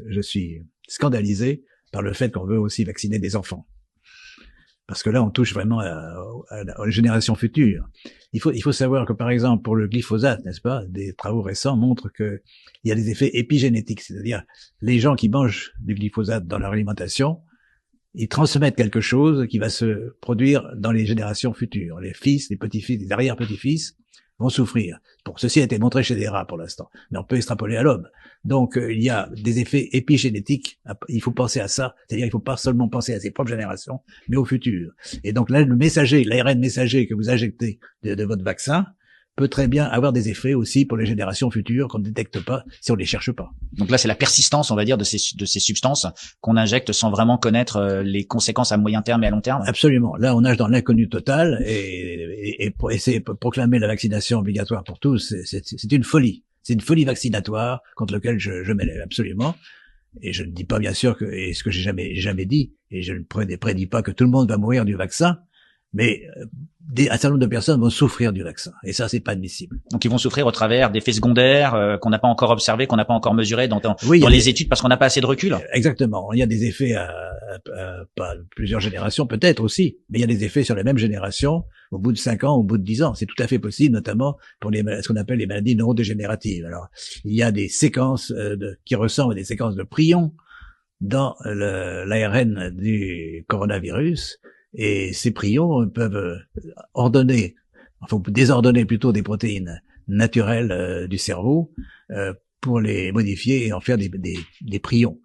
je suis scandalisé par le fait qu'on veut aussi vacciner des enfants. Parce que là, on touche vraiment aux générations futures. Il faut savoir que, par exemple, pour le glyphosate, n'est-ce pas, des travaux récents montrent que il y a des effets épigénétiques, c'est-à-dire les gens qui mangent du glyphosate dans leur alimentation, ils transmettent quelque chose qui va se produire dans les générations futures. Les fils, les petits-fils, les arrière-petits-fils vont souffrir. Bon, ceci a été montré chez des rats pour l'instant, mais on peut extrapoler à l'homme. Donc, il y a des effets épigénétiques. Il faut penser à ça. C'est-à-dire, il ne faut pas seulement penser à ses propres générations, mais au futur. Et donc là, le messager, l'ARN messager que vous injectez de votre vaccin peut très bien avoir des effets aussi pour les générations futures qu'on ne détecte pas si on les cherche pas. Donc là, c'est la persistance, on va dire, de ces substances qu'on injecte sans vraiment connaître les conséquences à moyen terme et à long terme. Absolument. Là, on nage dans l'inconnu total et pour essayer de proclamer la vaccination obligatoire pour tous, c'est une folie. C'est une folie vaccinatoire contre laquelle je m'élève absolument. Et je ne dis pas bien sûr que, et ce que j'ai jamais dit, et je ne prédis pas que tout le monde va mourir du vaccin, mais un certain nombre de personnes vont souffrir du vaccin. Et ça, c'est pas admissible. Donc, ils vont souffrir au travers d'effets secondaires qu'on n'a pas encore observés, qu'on n'a pas encore mesurés dans oui, les études parce qu'on n'a pas assez de recul. Exactement. Il y a des effets pas plusieurs générations peut-être aussi, mais il y a des effets sur la même génération au bout de 5 ans, au bout de 10 ans. C'est tout à fait possible, notamment pour ce qu'on appelle les maladies neurodégénératives. Alors, il y a des séquences qui ressemblent à des séquences de prions dans l'ARN du coronavirus. Et ces prions peuvent désordonner plutôt des protéines naturelles du cerveau pour les modifier et en faire des prions.